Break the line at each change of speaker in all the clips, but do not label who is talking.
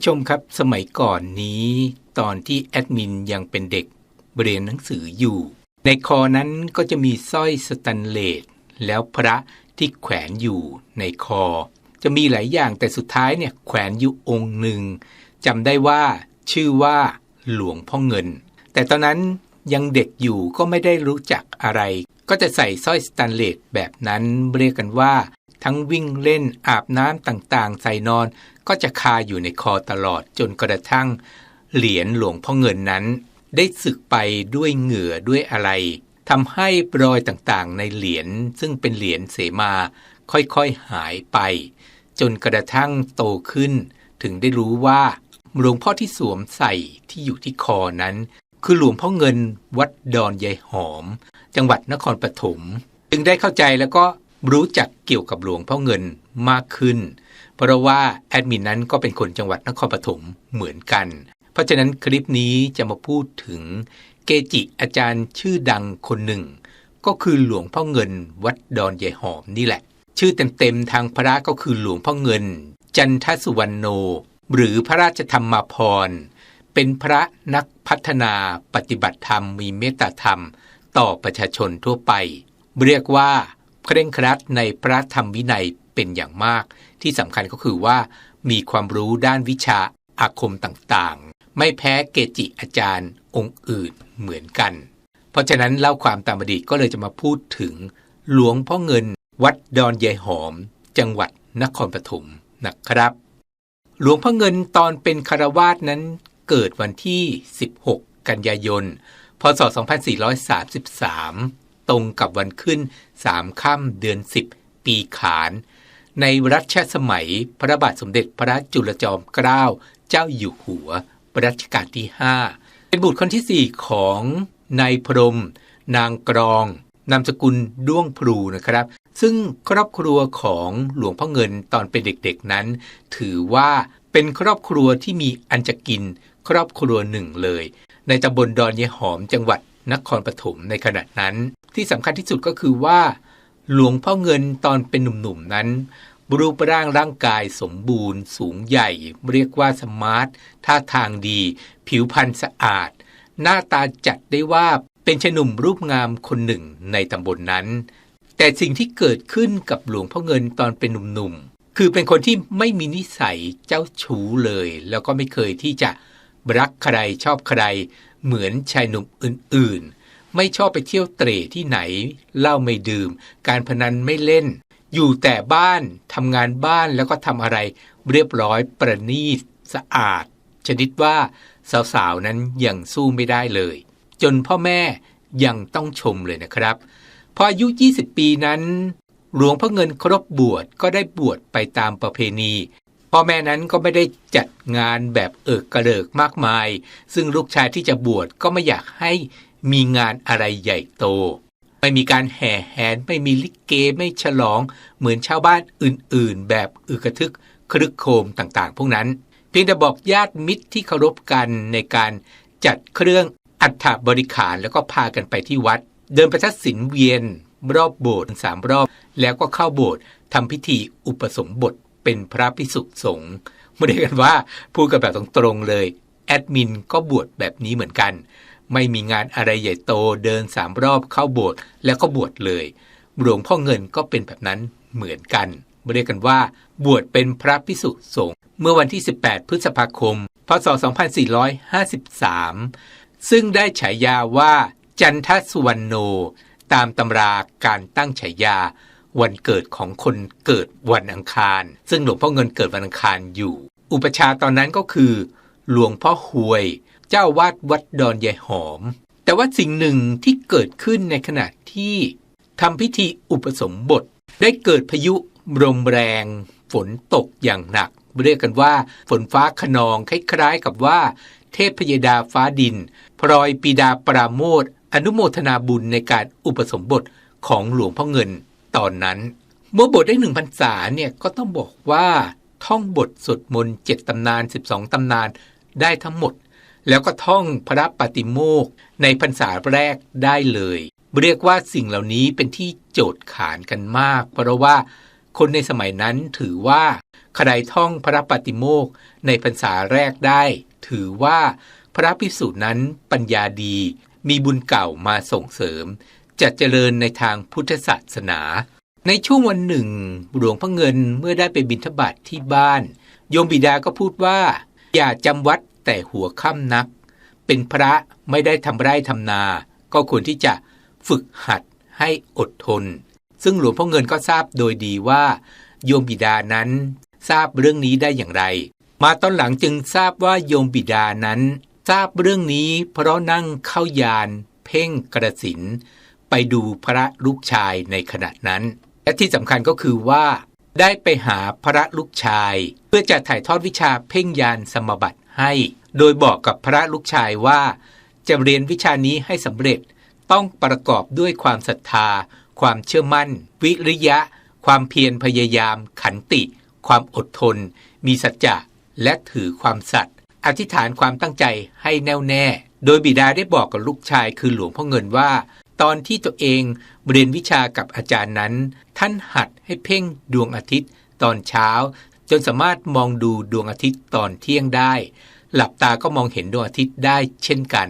ผู้ชมครับสมัยก่อนนี้ตอนที่แอดมินยังเป็นเด็กเรียนหนังสืออยู่ในคอนั้นก็จะมีสร้อยสแตนเลสแล้วพระที่แขวนอยู่ในคอจะมีหลายอย่างแต่สุดท้ายเนี่ยแขวนอยู่องค์หนึ่งจำได้ว่าชื่อว่าหลวงพ่อเงินแต่ตอนนั้นยังเด็กอยู่ก็ไม่ได้รู้จักอะไรก็จะใส่สร้อยสแตนเลสแบบนั้นเรียกกันว่าทั้งวิ่งเล่นอาบน้ำต่างๆใส่นอนก็จะคาอยู่ในคอตลอดจนกระทั่งเหรียญหลวงพ่อเงินนั้นได้สึกไปด้วยเหงื่อด้วยอะไรทำให้รอยต่างๆในเหรียญซึ่งเป็นเหรียญเสมาค่อยๆหายไปจนกระทั่งโตขึ้นถึงได้รู้ว่าหลวงพ่อที่สวมใส่ที่อยู่ที่คอนั้นคือหลวงพ่อเงินวัดดอนยายหอมจังหวัดนครปฐมจึงได้เข้าใจแล้วก็รู้จักเกี่ยวกับหลวงพ่อเงินมากขึ้นเพราะว่าแอดมินนั้นก็เป็นคนจังหวัดนครปฐมเหมือนกันเพราะฉะนั้นคลิปนี้จะมาพูดถึงเกจิอาจารย์ชื่อดังคนหนึ่งก็คือหลวงพ่อเงินวัดดอนยายหอมนี่แหละชื่อเต็มๆทางพระก็คือหลวงพ่อเงินจันทสุวรรณโนหรือพระราชธรรมาภรณ์เป็นพระนักพัฒนาปฏิบัติธรรมมีเมตตาธรรมต่อประชาชนทั่วไปเรียกว่าเคร่งครัดในพระธรรมวินัยเป็นอย่างมากที่สำคัญก็คือว่ามีความรู้ด้านวิชาอาคมต่างๆไม่แพ้เกจิอาจารย์องค์อื่นเหมือนกันเพราะฉะนั้นเล่าความตามอดีตก็เลยจะมาพูดถึงหลวงพ่อเงินวัดดอนยายหอมจังหวัดนครปฐมนะครับหลวงพ่อเงินตอนเป็นฆราวาสนั้นเกิดวันที่16กันยายนพศ2433ตรงกับวันขึ้น3ค่ำเดือน10ปีขานในรัชสมัยพระบาทสมเด็จพระจุลจอมเกล้าเจ้าอยู่หัวรัชกาลที่5เป็นบุตรคนที่4ของนายพรหมนางกรองนามสกุลด้วงพลูนะครับซึ่งครอบครัวของหลวงพ่อเงินตอนเป็นเด็กๆนั้นถือว่าเป็นครอบครัวที่มีอันจะกินครอบครัวหนึ่งเลยในตำบลดอนยายหอมจังหวัดนครปฐมในขณะนั้นที่สำคัญที่สุดก็คือว่าหลวงพ่อเงินตอนเป็นหนุ่มๆนั้นรูปร่างกายสมบูรณ์สูงใหญ่เรียกว่าสมาร์ทท่าทางดีผิวพรรณสะอาดหน้าตาจัดได้ว่าเป็นชายหนุ่มรูปงามคนหนึ่งในตำบลนั้นแต่สิ่งที่เกิดขึ้นกับหลวงพ่อเงินตอนเป็นหนุ่มๆคือเป็นคนที่ไม่มีนิสัยเจ้าชู้เลยแล้วก็ไม่เคยที่จะรักใครชอบใครเหมือนชายหนุ่มอื่นๆไม่ชอบไปเที่ยวเตร่ที่ไหนเหล้าไม่ดื่มการพนันไม่เล่นอยู่แต่บ้านทำงานบ้านแล้วก็ทำอะไรเรียบร้อยประณีตสะอาดชนิดว่าสาวๆนั้นยังสู้ไม่ได้เลยจนพ่อแม่ยังต้องชมเลยนะครับพออายุ20ปีนั้นหลวงพ่อเงินครบบวชก็ได้บวชไปตามประเพณีพ่อแม่นั้นก็ไม่ได้จัดงานแบบกระเริกมากมายซึ่งลูกชายที่จะบวชก็ไม่อยากให้มีงานอะไรใหญ่โตไม่มีการแห่แหนไม่มีลิเกไม่ฉลองเหมือนชาวบ้านอื่นๆแบบอึกระทึกครึกโครมต่างๆพวกนั้นเพียงแต่บอกญาติมิตรที่เคารพกันในการจัดเครื่องอัฐบริขารแล้วก็พากันไปที่วัดเดินประทัดศีลเวียนรอบโบสถ์3รอบแล้วก็เข้าโบสถ์ทำพิธีอุปสมบทเป็นพระภิกษุสงฆ์ไม่ได้กันว่าพูดกันแบบตรงๆเลยแอดมินก็บวชแบบนี้เหมือนกันไม่มีงานอะไรใหญ่โตเดิน3รอบเข้าโบสถ์แล้วก็บวชเลยหลวงพ่อเงินก็เป็นแบบนั้นเหมือนกันเรียกกันว่าบวชเป็นพระภิกษุสงฆ์เมื่อวันที่18พฤษภาคมพศ2453ซึ่งได้ฉายาว่าจันทสุวรรณโนตามตำราการตั้งฉายาวันเกิดของคนเกิดวันอังคารซึ่งหลวงพ่อเงินเกิดวันอังคารอยู่อุปชฌาย์ตอนนั้นก็คือหลวงพ่อหวยเจ้าวาดวัดดอนยายหอมแต่ว่าสิ่งหนึ่งที่เกิดขึ้นในขณะที่ทำพิธีอุปสมบทได้เกิดพายุลมแรงฝนตกอย่างหนักเรียกกันว่าฝนฟ้าคะนองคล้ายๆกับว่าเทพยดาฟ้าดินพลอยปีดาปราโมทย์อนุโมทนาบุญในการอุปสมบทของหลวงพ่อเงินตอนนั้นเมื่อบวชได้1พรรษาเนี่ยก็ต้องบอกว่าท่องบทสวดมนต์7ตำนาน12ตำนานได้ทั้งหมดแล้วก็ท่องพระปาติโมกข์ในพรรษาแรกได้เลยเรียกว่าสิ่งเหล่านี้เป็นที่โจทย์ขานกันมากเพราะว่า คนในสมัยนั้นถือว่าใครท่องพระปาติโมกข์ในพรรษาแรกได้ถือว่าพระภิกษุนั้นปัญญาดีมีบุญเก่ามาส่งเสริมจะเจริญในทางพุทธศาสนาในช่วงวันหนึ่งหลวงพ่อเงินเมื่อได้ไปบิณฑบาตที่บ้านโยมบิดาก็พูดว่าอย่าจำวัดแต่หัวค่ำนักเป็นพระไม่ได้ทำไร่ทำนาก็ควรที่จะฝึกหัดให้อดทนซึ่งหลวงพ่อเงินก็ทราบโดยดีว่าโยมบิดานั้นทราบเรื่องนี้ได้อย่างไรมาตอนหลังจึงทราบว่าโยมบิดานั้นทราบเรื่องนี้เพราะนั่งเข้ายานเพ่งกฐินไปดูพระลูกชายในขณะนั้นและที่สำคัญก็คือว่าได้ไปหาพระลูกชายเพื่อจะถ่ายทอดวิชาเพ่งยานสมบัติให้โดยบอกกับพระลูกชายว่าจะเรียนวิชานี้ให้สำเร็จต้องประกอบด้วยความศรัทธาความเชื่อมั่นวิริยะความเพียรพยายามขันติความอดทนมีสัจจะและถือความสัตย์อธิษฐานความตั้งใจให้แน่วแน่โดยบิดาได้บอกกับลูกชายคือหลวงพ่อเงินว่าตอนที่ตัวเองเรียนวิชากับอาจารย์นั้นท่านหัดให้เพ่งดวงอาทิตย์ตอนเช้าจนสามารถมองดูดวงอาทิตย์ตอนเที่ยงได้หลับตาก็มองเห็นดวงอาทิตย์ได้เช่นกัน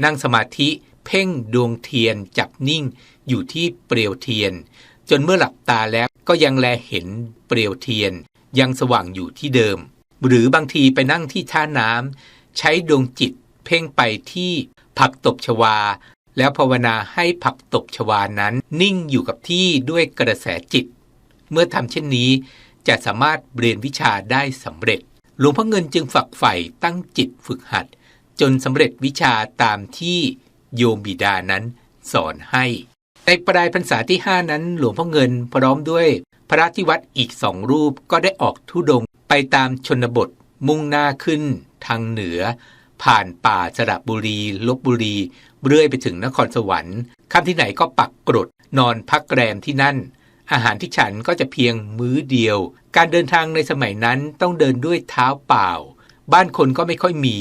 นั่งสมาธิเพ่งดวงเทียนจับนิ่งอยู่ที่เปลวเทียนจนเมื่อหลับตาแล้วก็ยังแลเห็นเปลวเทียนยังสว่างอยู่ที่เดิมหรือบางทีไปนั่งที่ท่าน้ำใช้ดวงจิตเพ่งไปที่ผักตบชวาแล้วภาวนาให้ผักตบชวานั้นนิ่งอยู่กับที่ด้วยกระแสจิตเมื่อทำเช่นนี้จะสามารถเรียนวิชาได้สำเร็จหลวงพ่อเงินจึงฝักใฝ่ตั้งจิตฝึกหัดจนสำเร็จวิชาตามที่โยมบิดานั้นสอนให้ในปลายพรรษาที่5นั้นหลวงพ่อเงินพร้อมด้วยพระที่วัดอีก2 รูปก็ได้ออกธุดงค์ไปตามชนบทมุ่งหน้าขึ้นทางเหนือผ่านป่าสระบุรีลพบุรีเรื่อยไปถึงนครสวรรค์ค่ำที่ไหนก็ปักกรดนอนพักแรมที่นั่นอาหารที่ฉันก็จะเพียงมื้อเดียวการเดินทางในสมัยนั้นต้องเดินด้วยเท้าเปล่าบ้านคนก็ไม่ค่อยมี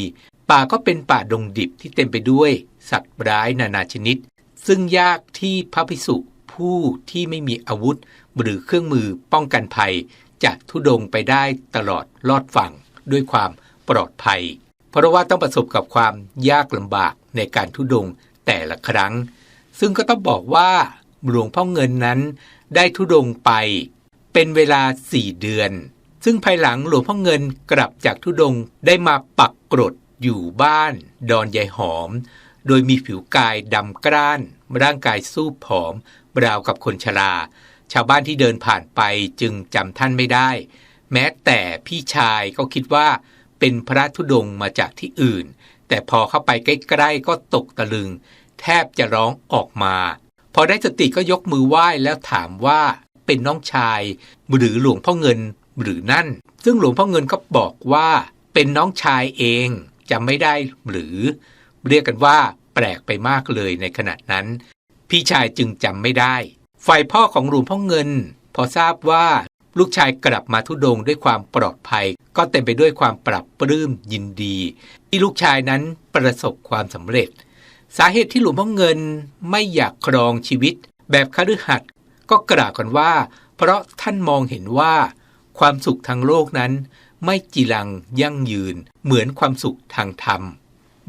ป่าก็เป็นป่าดงดิบที่เต็มไปด้วยสัตว์ร้ายนานาชนิดซึ่งยากที่พระภิกษุผู้ที่ไม่มีอาวุธหรือเครื่องมือป้องกันภัยจะธุดงค์ไปได้ตลอดลอดฝั่งด้วยความปลอดภัยเพราะว่าต้องประสบกับความยากลำบากในการธุดงค์แต่ละครั้งซึ่งก็ต้องบอกว่าหลวงพ่อเงินนั้นได้ธุดงค์ไปเป็นเวลา4 เดือนซึ่งภายหลังหลวงพ่อเงินกลับจากธุดงค์ได้มาปักกรดอยู่บ้านดอนยายหอมโดยมีผิวกายดำกร้านร่างกายสู้ผอมราวกับคนชราชาวบ้านที่เดินผ่านไปจึงจำท่านไม่ได้แม้แต่พี่ชายก็คิดว่าเป็นพระธุดงค์มาจากที่อื่นแต่พอเข้าไปใกล้ๆก็ตกตะลึงแทบจะร้องออกมาพอได้สติก็ยกมือไหว้แล้วถามว่าเป็นน้องชายหรือหลวงพ่อเงินหรือนั่นซึ่งหลวงพ่อเงินก็บอกว่าเป็นน้องชายเองจำไม่ได้หรือเรียกกันว่าแปลกไปมากเลยในขณะนั้นพี่ชายจึงจำไม่ได้ฝ่ายพ่อของหลวงพ่อเงินพอทราบว่าลูกชายกลับมาธุดงค์ด้วยความปลอดภัยก็เต็มไปด้วยความปรับปลื้มยินดีที่ลูกชายนั้นประสบความสำเร็จสาเหตุที่หลวงพ่อเงินไม่อยากครองชีวิตแบบคฤหัสถ์ก็กล่าวกันว่าเพราะท่านมองเห็นว่าความสุขทางโลกนั้นไม่จีรังยั่งยืนเหมือนความสุขทางธรรม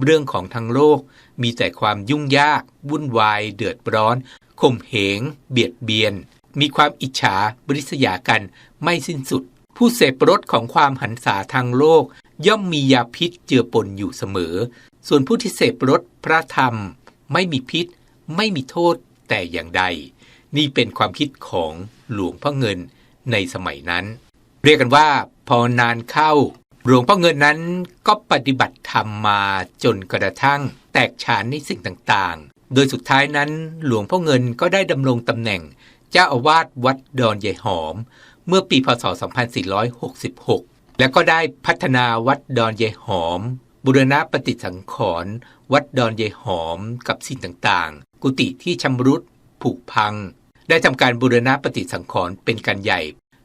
เรื่องของทางโลกมีแต่ความยุ่งยากวุ่นวายเดือดร้อนข่มเหงเบียดเบียนมีความอิจฉาบริษยากันไม่สิ้นสุดผู้เสพรสของความหันษาทางโลกย่อมมียาพิษเจือปนอยู่เสมอส่วนผู้ที่เสพรสพระธรรมไม่มีพิษไม่มีโทษแต่อย่างใดนี่เป็นความคิดของหลวงพ่อเงินในสมัยนั้นเรียกกันว่าพอนานเข้าหลวงพ่อเงินนั้นก็ปฏิบัติธรรมมาจนกระทั่งแตกฉานในสิ่งต่างๆโดยสุดท้ายนั้นหลวงพ่อเงินก็ได้ดำรงตำแหน่งเจ้าอาวาสวัดดอนยายหอมเมื่อปีพ.ศ. 2466และก็ได้พัฒนาวัดดอนยายหอมบูรณะปฏิสังขรณ์วัดดอนยายหอมกับสิ่งต่างๆกุฏิที่ชำรุดผุพังได้ทำการบูรณะปฏิสังขรณ์เป็นการใหญ่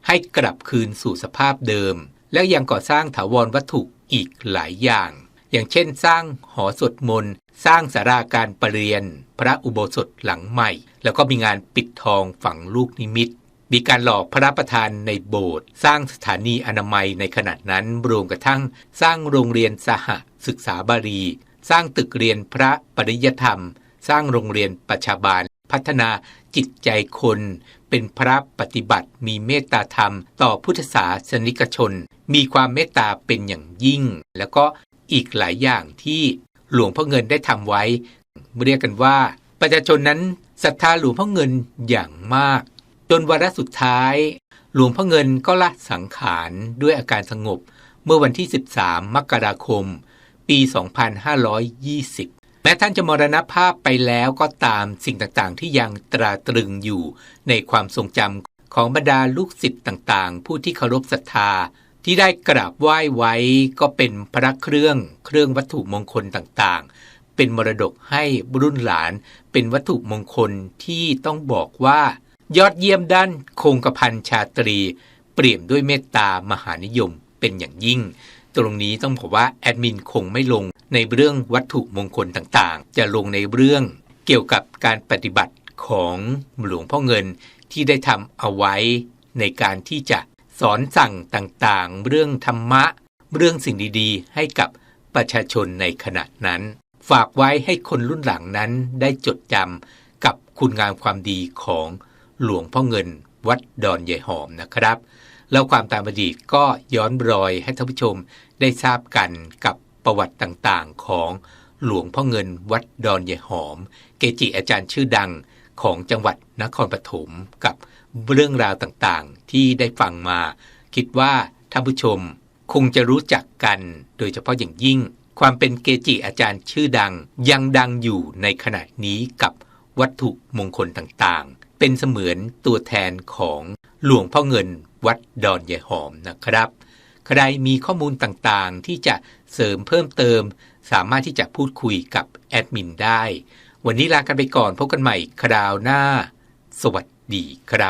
ให้กลับคืนสู่สภาพเดิมแล้วยังก่อสร้างถาวรวัตถุอีกหลายอย่างอย่างเช่นสร้างหอสวดมนต์สร้างศาลาการประเรียนพระอุโบสถหลังใหม่แล้วก็มีงานปิดทองฝังลูกนิมิต มีการหลอกพระประธานในโบสถ์สร้างสถานีอนามัยในขณะนั้นรวมกระทั่งสร้างโรงเรียนสหศึกษาบาลีสร้างตึกเรียนพระปริยธรรมสร้างโรงเรียนประชาบาลพัฒนาจิตใจคนเป็นพระปฏิบัติมีเมตตาธรรมต่อพุทธศาสนิกชนมีความเมตตาเป็นอย่างยิ่งแล้วก็อีกหลายอย่างที่หลวงพ่อเงินได้ทำไว้เรียกกันว่าประชาชนนั้นศรัทธาหลวงพ่อเงินอย่างมากจนวาระสุดท้ายหลวงพ่อเงินก็ละสังขารด้วยอาการสงบเมื่อวันที่13มกราคมปี2520แม้ท่านจะมรณภาพไปแล้วก็ตามสิ่งต่างๆที่ยังตราตรึงอยู่ในความทรงจำของบรรดาลูกศิษย์ต่างๆผู้ที่เคารพศรัทธาที่ได้กราบไหว้ไว้ก็เป็นพระเครื่องวัตถุมงคลต่างๆเป็นมรดกให้รุ่นหลานเป็นวัตถุมงคลที่ต้องบอกว่ายอดเยี่ยมด้านคงกระพันชาตรีเปี่ยมด้วยเมตตามหานิยมเป็นอย่างยิ่งตรงนี้ต้องบอกว่าแอดมินคงไม่ลงในเรื่องวัตถุมงคลต่างๆจะลงในเรื่องเกี่ยวกับการปฏิบัติของหลวงพ่อเงินที่ได้ทำเอาไว้ในการที่จะสอนสั่งต่างๆเรื่องธรรมะเรื่องสิ่งดีๆให้กับประชาชนในขณะนั้นฝากไว้ให้คนรุ่นหลังนั้นได้จดจำกับคุณงามความดีของหลวงพ่อเงินวัดดอนยายหอมนะครับแล้วความตามอดีตก็ย้อนรอยให้ท่านผู้ชมได้ทราบกันกับประวัติต่างๆของหลวงพ่อเงินวัดดอนยายหอมเกจิอาจารย์ชื่อดังของจังหวัดนครปฐมกับเรื่องราวต่างๆที่ได้ฟังมาคิดว่าท่านผู้ชมคงจะรู้จักกันโดยเฉพาะอย่างยิ่งความเป็นเกจิอาจารย์ชื่อดังยังดังอยู่ในขณะนี้กับวัตถุมงคลต่างๆเป็นเสมือนตัวแทนของหลวงพ่อเงินวัดดอนยายหอมนะครับใครมีข้อมูลต่างๆที่จะเสริมเพิ่มเติมสามารถที่จะพูดคุยกับแอดมินได้วันนี้ลากันไปก่อนพบกันใหม่คราวหน้าสวัสดีครับ